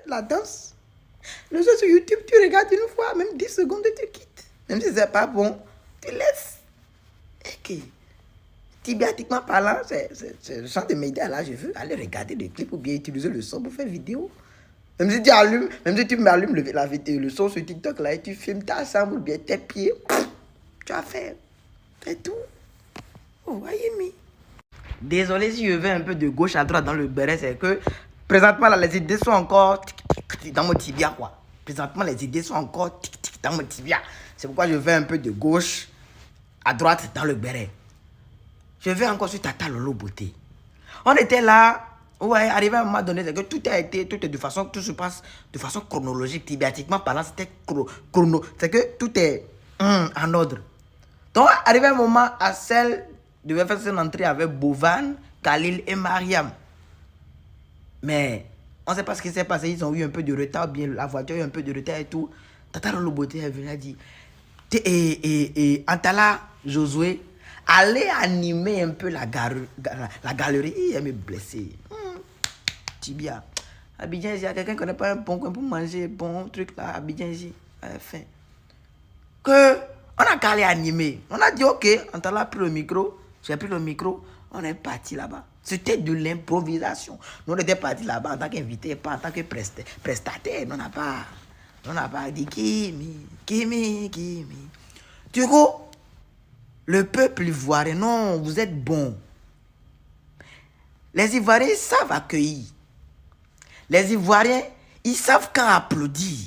la danse. Le jeu sur YouTube, tu regardes une fois, même 10 secondes, tu quittes. Même si c'est pas bon, tu laisses. Ok. Tibiatiquement parlant, c'est le genre de médias là, je veux aller regarder des clips ou bien utiliser le son pour faire vidéo. Même si tu allumes, même si tu m'allumes le son sur TikTok là et tu filmes ta chambre ou bien tes pieds, tu as fait. C'est tout. Oh, voyez, mais. Désolé si je vais un peu de gauche à droite dans le béret, c'est que présentement là, les idées sont encore dans mon tibia quoi. Présentement les idées sont encore dans mon tibia. C'est pourquoi je vais un peu de gauche à droite dans le béret. Je vais encore sur Tata Lolo Beauté. On était là, ouais, arrivé à un moment donné, c'est que tout se passe de façon chronologique, tibiatiquement parlant, c'était c'est que tout est en ordre. Donc, arrivé à un moment, à celle devait faire son entrée avec Bovan, Khalil et Mariam. Mais on ne sait pas ce qui s'est passé, ils ont eu un peu de retard, bien la voiture a eu un peu de retard et tout. Tata Lolo Beauté est venue et a dit, Antala, Josué, allez animer un peu la galerie. Elle me blessé. Tibia. Abidjan ici, il y a quelqu'un qui n'a pas un bon coin pour manger, bon truc là. Abidjan ici, elle a faim. On a qu'à aller animer. On a dit ok, Antala a pris le micro. J'ai pris le micro. On est parti là-bas. C'était de l'improvisation. Nous, on était partis là-bas en tant qu'invité, pas en tant que prestataire. On n'a pas dit Kimi. Du coup, le peuple ivoirien, non, vous êtes bons. Les Ivoiriens savent accueillir. Les Ivoiriens, ils savent quand applaudir.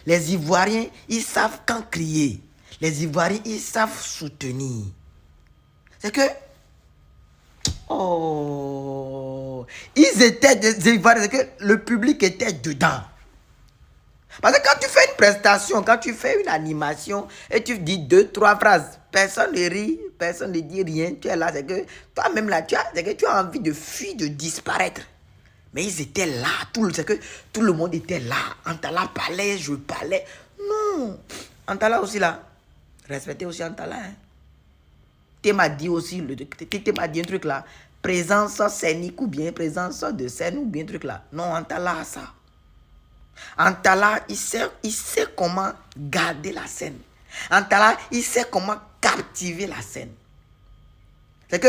Les Ivoiriens, ils savent quand crier. Les Ivoiriens, ils savent soutenir. C'est que... Oh... Ils étaient des Ivoiriens, c'est que le public était dedans. Parce que quand tu fais une prestation, quand tu fais une animation et tu dis 2, 3 phrases, personne ne rit, personne ne dit rien, tu es là, c'est que toi-même là, tu as envie de fuir, de disparaître. Mais ils étaient là, c'est que tout le monde était là. Antala parlait, je parlais. Non, Antala aussi là, respectez aussi Antala. Hein. Tu m'as dit aussi, tu m'as dit un truc là, présence scénique ou bien présence de scène ou bien un truc là. Non, Antala a ça. Antala, il sait comment garder la scène. Antala, il sait comment captiver la scène. C'est que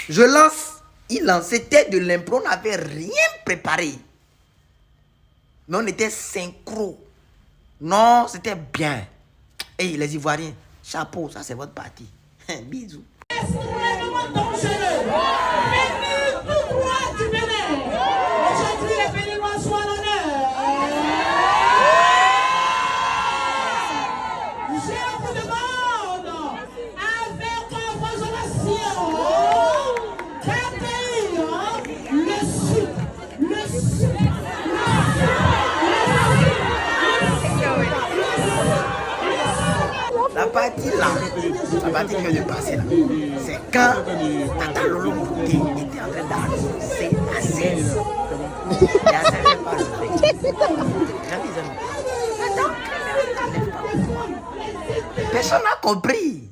je lance, il lance, c'était de l'impro, on n'avait rien préparé. Mais on était synchro. Non, c'était bien. Et les Ivoiriens, chapeau, ça c'est votre partie. Bisous. La partie là, la partie qui vient de passer là, c'est quand Tata Lolo Beauté était en train d'annoncer la scène. Et la scène n'est pas levée. Personne n'a compris.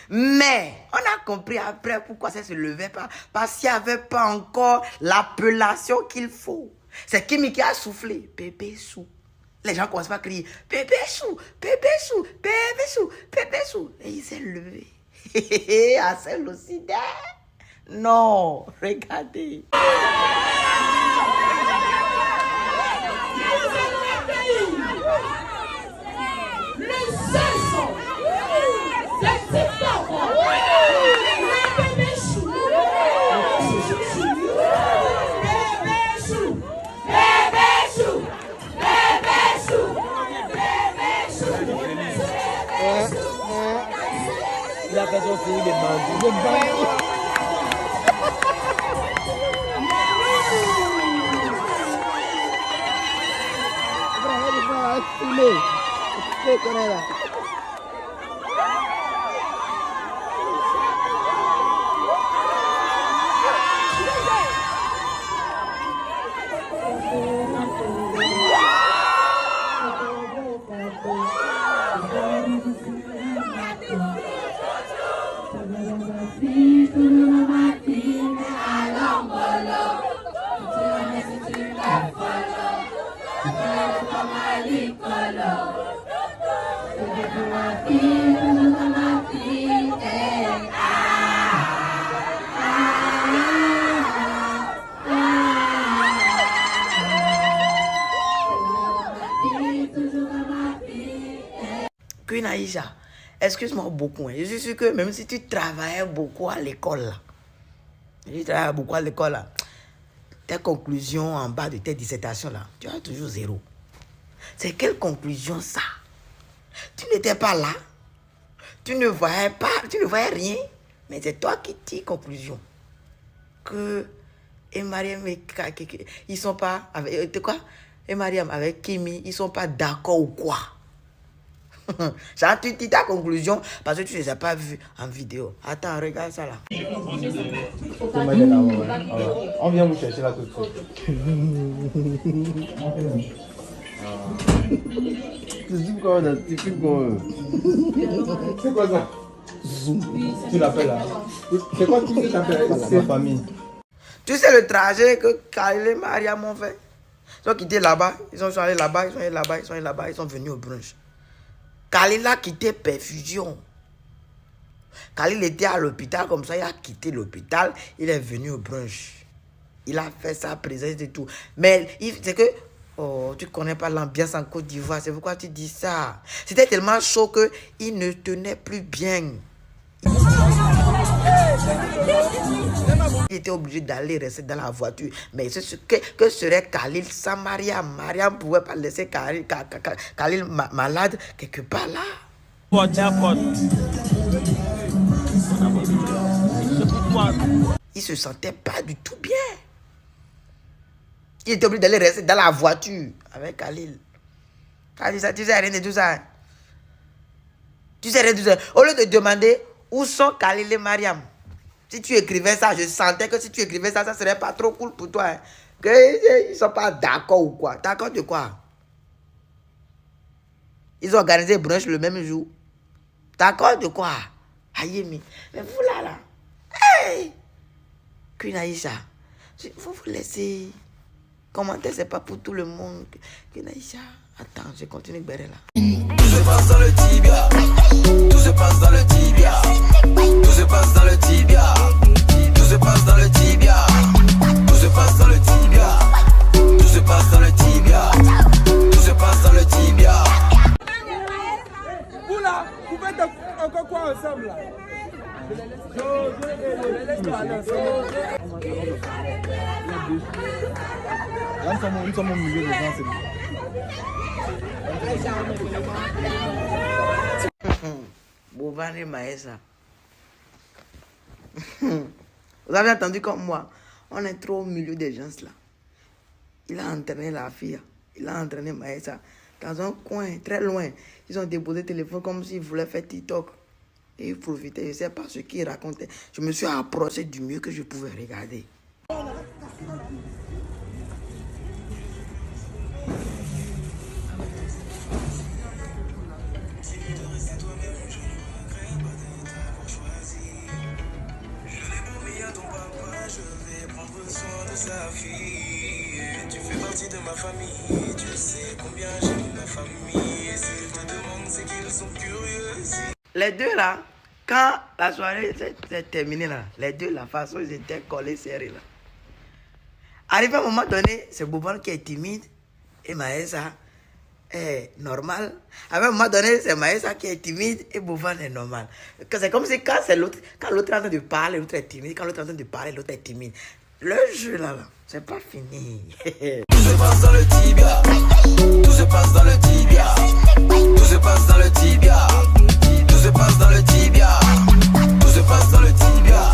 Mais on a compris après pourquoi ça ne se levait pas. Parce qu'il n'y avait pas encore l'appellation qu'il faut. C'est Kimi qui a soufflé. Pépé sou. Les gens commencent à crier Pépé sou, Pépé sou, Pépé sou, Pépé sou. Et il s'est levé. À celle aussi. Non, regardez. Il a fait son série de bandits. Queen Aïcha, excuse-moi beaucoup. Hein. Je suis sûr que même si tu travaillais beaucoup à l'école, là, tes conclusions en bas de tes dissertations, là, tu as toujours 0. C'est quelle conclusion ça? Tu n'étais pas là. Tu ne voyais rien. Mais c'est toi qui tires conclusion. Que et Mariam, ils sont pas avec quoi? Et Mariam avec Kimi, ils sont pas d'accord ou quoi? Tu dis ta conclusion parce que tu ne les as pas vus en vidéo. Attends, regarde ça là. On vient vous chercher là tout de suite. C'est quoi ça? Tu l'appelles là? C'est quoi tu t'appelles? C'est ma famille. Tu sais le trajet que Khalil et Mariam ont fait? Ils ont quitté là-bas, ils sont allés là-bas, ils sont venus au brunch. Khalil a quitté Perfusion. Khalil était à l'hôpital comme ça, il a quitté l'hôpital, il est venu au brunch. Il a fait sa présence et tout. Mais c'est que, oh, tu connais pas l'ambiance en Côte d'Ivoire, c'est pourquoi tu dis ça. C'était tellement chaud qu'il ne tenait plus bien. Il était obligé d'aller rester dans la voiture. Mais c'est ce que serait Khalil sans Mariam. Mariam ne pouvait pas laisser Khalil malade quelque part là. Il se sentait pas du tout bien. Il était obligé d'aller rester dans la voiture avec Khalil. Tu sais rien de tout ça. Tu sais rien de tout ça. Au lieu de demander où sont Khalil et Mariam. Si tu écrivais ça, je sentais que si tu écrivais ça, ça serait pas trop cool pour toi. Hein. Qu'ils ne sont pas d'accord ou quoi. D'accord de quoi? Ils ont organisé brunch le même jour. D'accord de quoi? Ayemi. Mais vous là. Hey! Queen Aïcha. Il faut vous laisser. Commenter, c'est pas pour tout le monde. Queen Aïcha. Attends, je continue de là. Tout se passe dans le tibia. Tout se passe dans le tibia. Tout se passe dans le tibia. Tout se passe dans le tibia. Tout se passe dans le tibia. Tout se passe dans le tibia. Tout se passe dans le tibia. Vous là, vous faites encore quoi ensemble là? Je les laisse parler ensemble. Là, nous sommes au milieu des gens, c'est bon. Bovan et Maësa. Vous avez entendu comme moi. On est trop au milieu des gens là. Il a entraîné la fille. Il a entraîné Maësa. Dans un coin, très loin. Ils ont déposé le téléphone comme s'ils voulaient faire TikTok. Et ils profitaient. Je ne sais pas ce qu'ils racontaient. Je me suis approché du mieux que je pouvais regarder. Tu fais partie de ma famille, tu sais combien j'aime ma famille. Et s'ils te demandent, c'est qu'ils sont curieux. Les deux là, quand la soirée s'est terminée là, les deux, la façon ils étaient collés serrés là. Arrivé à un moment donné, c'est Boban qui est timide et Maësa est normal. À un moment donné, c'est Maësa qui est timide et Boban est normal. C'est comme si quand l'autre est en train de parler, l'autre est timide. Quand l'autre est en train de parler, l'autre est timide. Le jeu là, c'est pas fini. Tout se passe dans le tibia. Tout se passe dans le tibia. Tout se passe dans le tibia. Tout se passe dans le tibia. Tout se passe dans le tibia.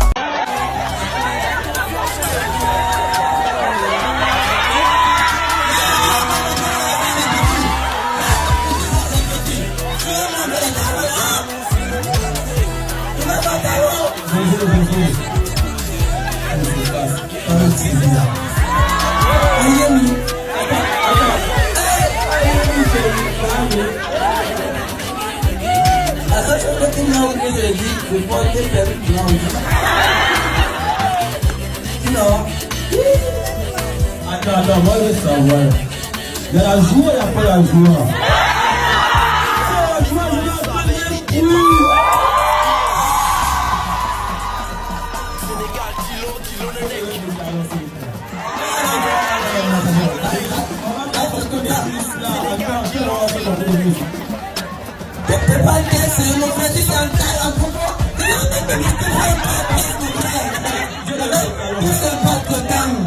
Attends, moi je veux savoir. Il y a la joie, il n'y a pas la joie. C'est mon frère, c'est un gars à propos. Je ne sais pas que t'aimes.